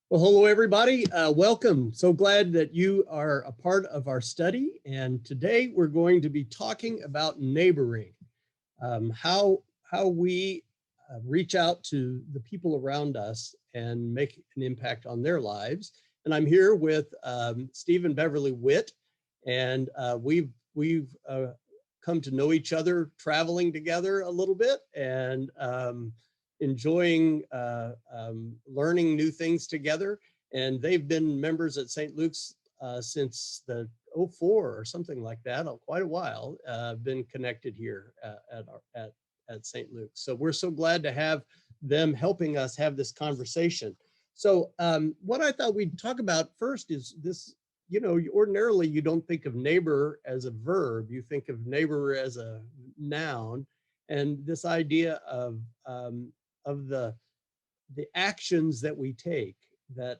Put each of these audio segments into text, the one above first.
Well, hello, everybody. Welcome. So glad that you are a part of our study. And today we're going to be talking about neighboring, how we reach out to the people around us and make an impact on their lives. And I'm here with Steve and Beverly Witt, and we've come to know each other traveling together a little bit, and enjoying learning new things together. And they've been members at St. Luke's since the '04 or something like that, quite a while, been connected here at St. Luke's. So we're so glad to have them helping us have this conversation. So what I thought we'd talk about first is this, ordinarily you don't think of neighbor as a verb, you think of neighbor as a noun. And this idea of the actions that we take that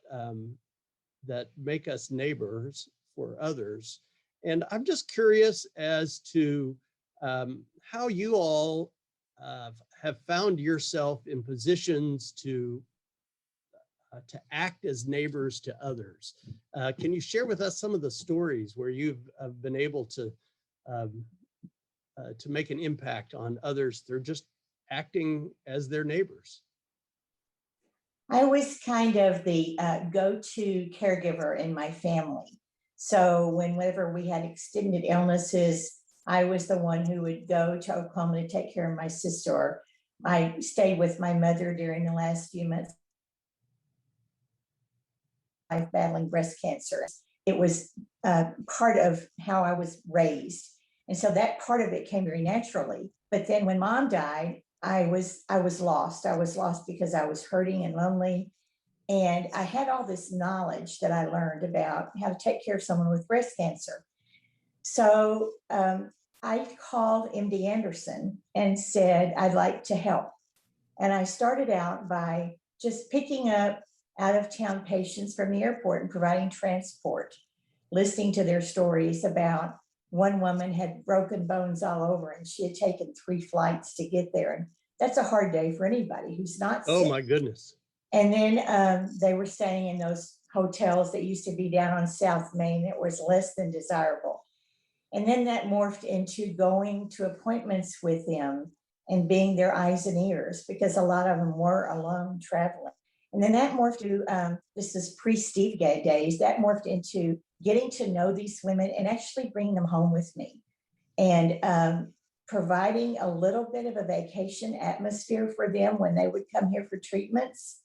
make us neighbors for others. And I'm just curious as to how you all have found yourself in positions to act as neighbors to others. Can you share with us some of the stories where you've been able to make an impact on others through just acting as their neighbors? I was kind of the go-to caregiver in my family. So whenever we had extended illnesses, I was the one who would go to Oklahoma to take care of my sister. I stayed with my mother during the last few months of battling breast cancer. It was part of how I was raised. And so that part of it came very naturally. But then when Mom died, I was lost. I was lost because I was hurting and lonely. And I had all this knowledge that I learned about how to take care of someone with breast cancer. So I called MD Anderson and said, I'd like to help. And I started out by just picking up out-of-town patients from the airport and providing transport, listening to their stories about one woman had broken bones all over and she had taken 3 flights to get there. And that's a hard day for anybody who's not sick. Oh my goodness. And then they were staying in those hotels that used to be down on South Main that was less than desirable. And then that morphed into going to appointments with them and being their eyes and ears, because a lot of them were alone traveling. And then that morphed to, this is pre-Steve Gay days, that morphed into getting to know these women and actually bringing them home with me and providing a little bit of a vacation atmosphere for them when they would come here for treatments.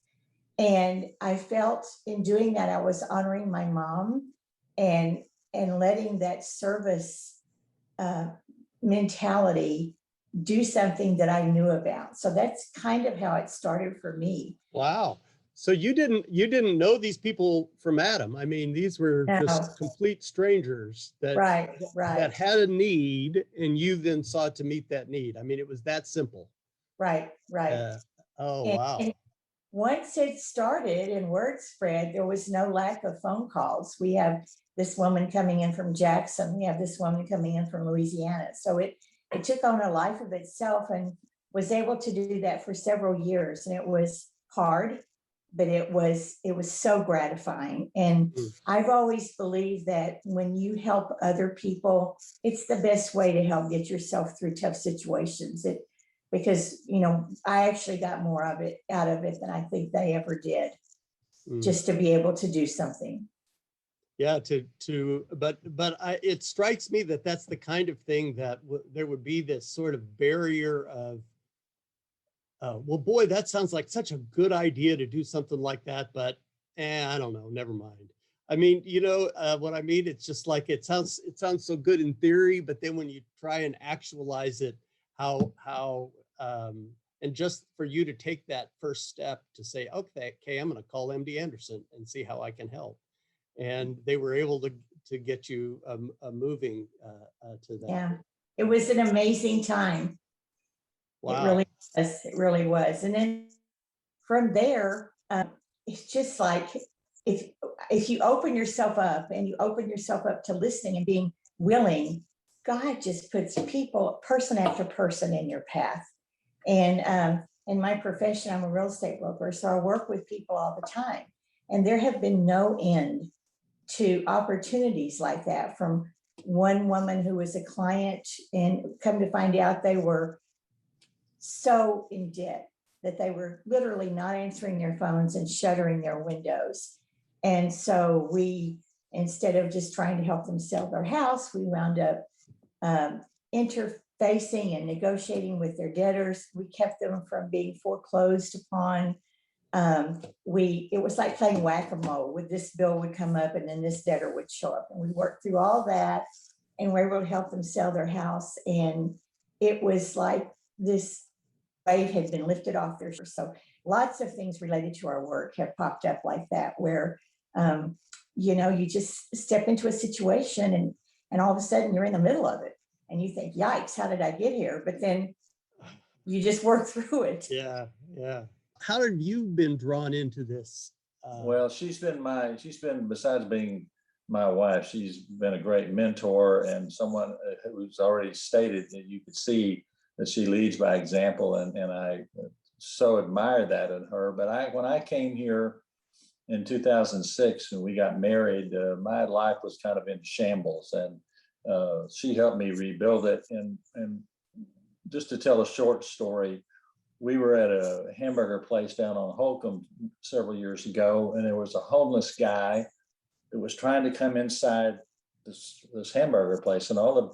And I felt in doing that, I was honoring my mom and letting that service mentality do something that I knew about. So that's kind of how it started for me. Wow. So you didn't know these people from Adam. I mean, these were just complete strangers that that had a need, and you then sought to meet that need. I mean, it was that simple. Right. Wow. And once it started and word spread, there was no lack of phone calls. We have this woman coming in from Jackson. We have this woman coming in from Louisiana. So it took on a life of itself, and was able to do that for several years. And it was hard, but it was so gratifying. And I've always believed that when you help other people, it's the best way to help get yourself through tough situations. Because I actually got more of it out of it than I think they ever did, just to be able to do something. Yeah, but it strikes me that that's the kind of thing that there would be this sort of barrier of, well, boy, that sounds like such a good idea to do something like that, but I don't know, never mind. I mean, what I mean? It's just like, it sounds so good in theory, but then when you try and actualize it, and just for you to take that first step to say, okay, I'm going to call MD Anderson and see how I can help. And they were able to get you moving to that. Yeah, it was an amazing time. Wow. It really was. And then from there, it's just like, if you open yourself up and you open yourself up to listening and being willing, God just puts person after person in your path. And in my profession, I'm a real estate broker, so I work with people all the time. And there have been no end to opportunities like that, from one woman who was a client and come to find out they were so in debt that they were literally not answering their phones and shuttering their windows. And so we, instead of just trying to help them sell their house, we wound up interfacing and negotiating with their debtors. We kept them from being foreclosed upon. It was like playing whack-a-mole. With this bill would come up and then this debtor would show up, and we worked through all that and we were able to help them sell their house. And it was like this weight had been lifted off their shoulders. So lots of things related to our work have popped up like that, where you just step into a situation and all of a sudden you're in the middle of it and you think, yikes, how did I get here? But then you just work through it. Yeah, yeah. How have you been drawn into this? Well, she's been besides being my wife, she's been a great mentor and someone who's already stated that you could see that she leads by example, and I so admire that in her. But when I came here in 2006 and we got married, my life was kind of in shambles, and she helped me rebuild it. And just to tell a short story, we were at a hamburger place down on Holcomb several years ago, and there was a homeless guy that was trying to come inside this hamburger place, and all the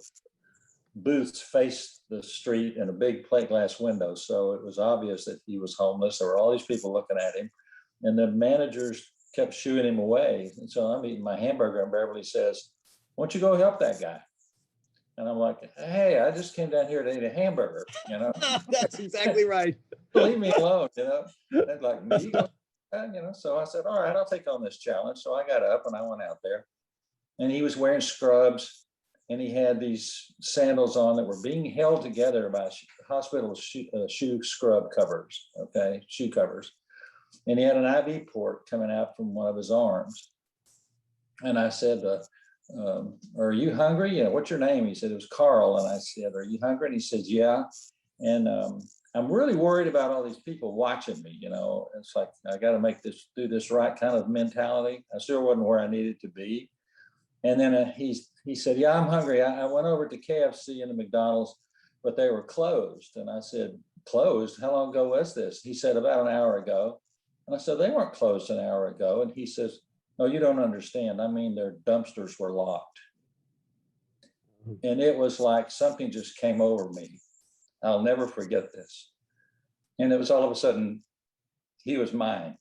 booths faced the street and a big plate glass window. So it was obvious that he was homeless. There were all these people looking at him, and the managers kept shooing him away. And so I'm eating my hamburger and Beverly says, "Why don't you go help that guy?" And I'm like, "Hey, I just came down here to eat a hamburger, you know." That's exactly right. Leave me alone, you know. They're like, "Me?" So I said, "All right, I'll take on this challenge." So I got up and I went out there, and he was wearing scrubs, and he had these sandals on that were being held together by hospital shoe scrub covers, shoe covers. And he had an IV port coming out from one of his arms. And I said, "Are you hungry? What's your name?" He said, "It was Carl." And I said, "Are you hungry?" And he said, "Yeah." And I'm really worried about all these people watching me. It's like, I got to do this right kind of mentality. I still wasn't where I needed to be. And then he said, "Yeah, I'm hungry. I went over to KFC and the McDonald's, but they were closed." And I said, "Closed? How long ago was this?" He said, "About an hour ago." And I said, "They weren't closed an hour ago." And he says, "No, you don't understand. I mean, their dumpsters were locked." And it was like something just came over me. I'll never forget this. And it was all of a sudden, he was mine.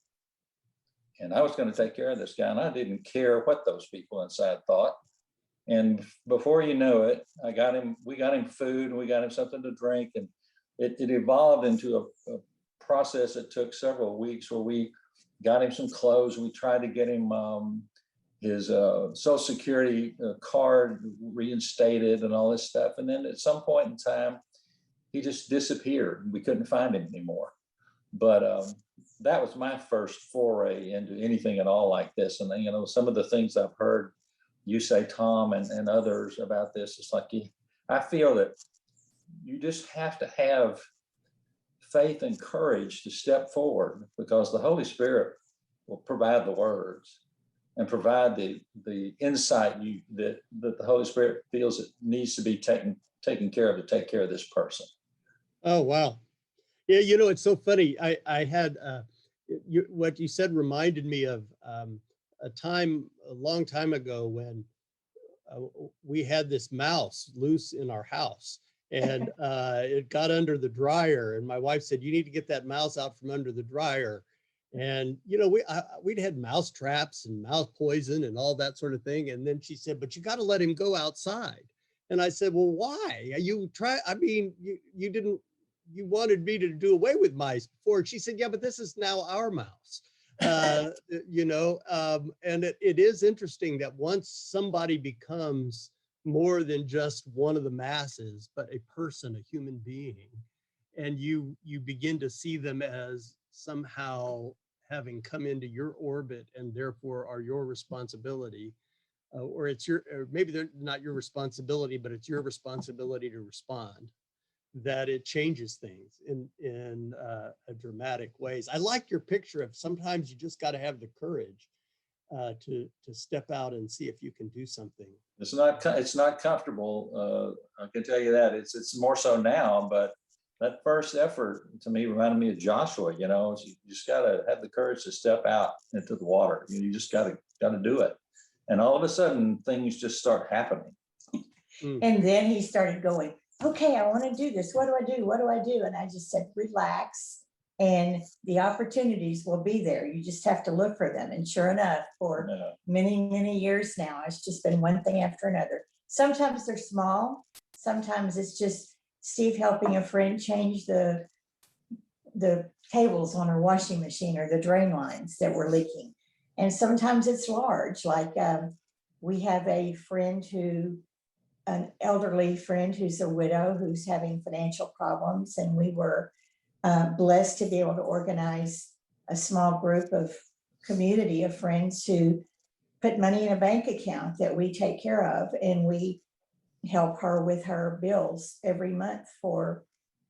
And I was going to take care of this guy. And I didn't care what those people inside thought. And before you know it, we got him food, and we got him something to drink. And it evolved into a process that took several weeks, where we got him some clothes. We tried to get him his Social Security card reinstated and all this stuff. And then at some point in time, he just disappeared. We couldn't find him anymore. But that was my first foray into anything at all like this. And some of the things I've heard you say, Tom, and others about this, it's like I feel that you just have to have faith and courage to step forward, because the Holy Spirit will provide the words and provide the insight that the Holy Spirit feels it needs to be taken care of to take care of this person. Oh, wow. Yeah, it's so funny. I had what you said reminded me of a long time ago, when we had this mouse loose in our house, and it got under the dryer, and my wife said, "You need to get that mouse out from under the dryer." And we'd had mouse traps and mouse poison and all that sort of thing. And then she said, "But you got to let him go outside." And I said, "Well, why? You wanted me to do away with mice before." She said, "Yeah, but this is now our mouse." And it is interesting that once somebody becomes more than just one of the masses, but a person, a human being, and you begin to see them as somehow having come into your orbit and therefore are your responsibility, or maybe they're not your responsibility, but it's your responsibility to respond. that it changes things in a dramatic ways. I like your picture of sometimes you just got to have the courage to step out and see if you can do something. It's not comfortable. I can tell you that. It's more so now, but that first effort to me reminded me of Joshua. You know, you just got to have the courage to step out into the water. You just got to do it, and all of a sudden things just start happening. And then he started going, okay, I want to do this. What do I do? What do I do? And I just said, relax. And the opportunities will be there. You just have to look for them. And sure enough, for many, many years now, it's just been one thing after another. Sometimes they're small. Sometimes it's just Steve helping a friend change the cables on her washing machine or the drain lines that were leaking. And sometimes it's large, like we have a friend an elderly friend who's a widow who's having financial problems. And we were blessed to be able to organize a small group of community of friends who put money in a bank account that we take care of. And we help her with her bills every month for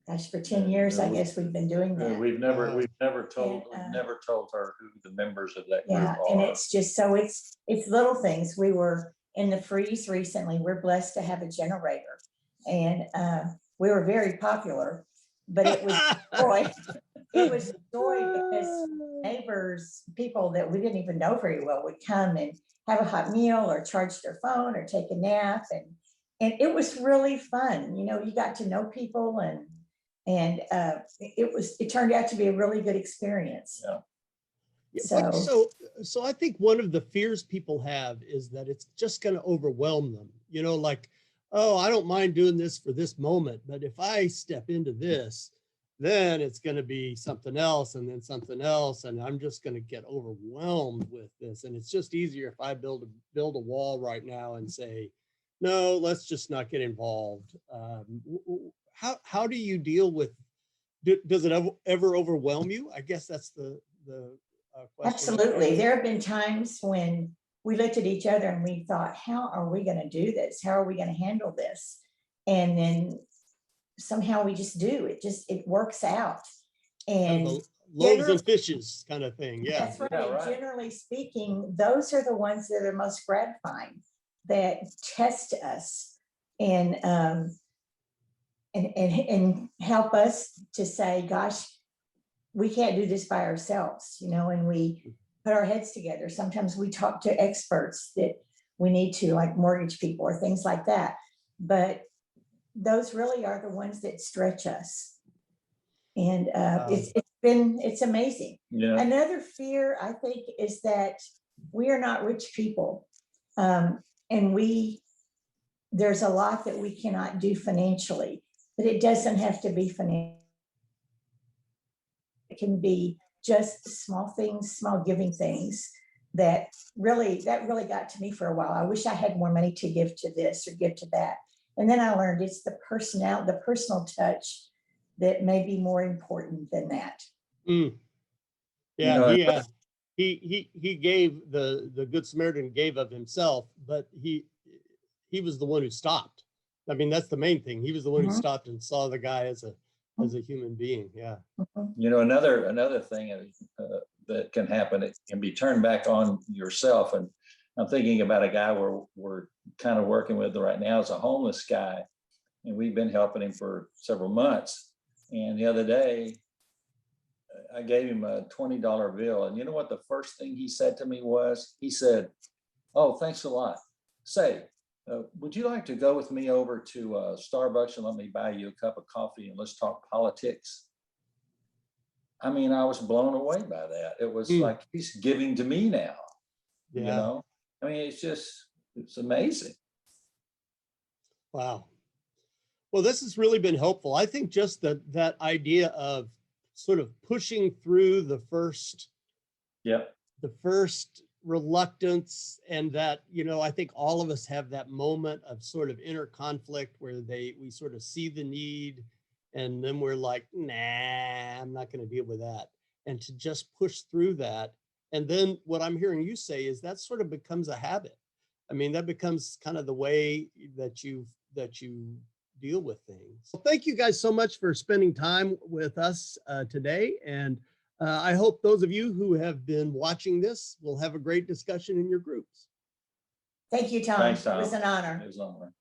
10 years, I guess we've been doing that. We've never told her who the members of that group are. And it's just, so it's little things. We were in the freeze recently. We're blessed to have a generator, and we were very popular, but it was joy. It was joy because neighbors, people that we didn't even know very well, would come and have a hot meal or charge their phone or take a nap, and it was really fun. You know, you got to know people, and it turned out to be a really good experience. Yeah. So I think one of the fears people have is that it's just going to overwhelm them. You know, like, oh, I don't mind doing this for this moment, but if I step into this, then it's going to be something else and then something else, and I'm just going to get overwhelmed with this. And it's just easier if I build a wall right now and say, no, let's just not get involved. How do you deal with? Does it ever overwhelm you? I guess that's the question. Absolutely. There have been times when we looked at each other and we thought, how are we going to do this? How are we going to handle this? And then somehow we just do it. It works out. And loaves and fishes kind of thing. Yeah. That's right. Yeah, right. Generally speaking, those are the ones that are most gratifying, that test us and help us to say, gosh, we can't do this by ourselves, you know, and we put our heads together. Sometimes we talk to experts that we need to, like mortgage people or things like that. But those really are the ones that stretch us. And it's amazing. Yeah. Another fear, I think, is that we are not rich people. And there's a lot that we cannot do financially, but it doesn't have to be financial. It can be just small things, small giving things that really got to me for a while. I wish I had more money to give to this or give to that. And then I learned it's the personal touch that may be more important than that. Yeah, he gave the Good Samaritan gave of himself, but he was the one who stopped. I mean, that's the main thing. He was the one who stopped and saw the guy as a human being. Yeah. You know, another thing that can happen, it can be turned back on yourself. And I'm thinking about a guy we're kind of working with right now. Is a homeless guy, and we've been helping him for several months. And the other day, I gave him a $20 bill, and you know what the first thing he said to me was? He said, "Oh, thanks a lot. Say, would you like to go with me over to Starbucks and let me buy you a cup of coffee and let's talk politics?" I mean, I was blown away by that. It was like he's giving to me now. Yeah. You know, I mean, it's amazing. Wow. Well, this has really been helpful. I think just that idea of sort of pushing through the first reluctance, and that, you know, I think all of us have that moment of sort of inner conflict where we sort of see the need, and then we're like, nah, I'm not going to deal with that. And to just push through that. And then what I'm hearing you say is that sort of becomes a habit. I mean, that becomes kind of the way that you deal with things. So thank you guys so much for spending time with us today. And I hope those of you who have been watching this will have a great discussion in your groups. Thank you, Tom. Thanks, It was Tom. an honor. It was an honor.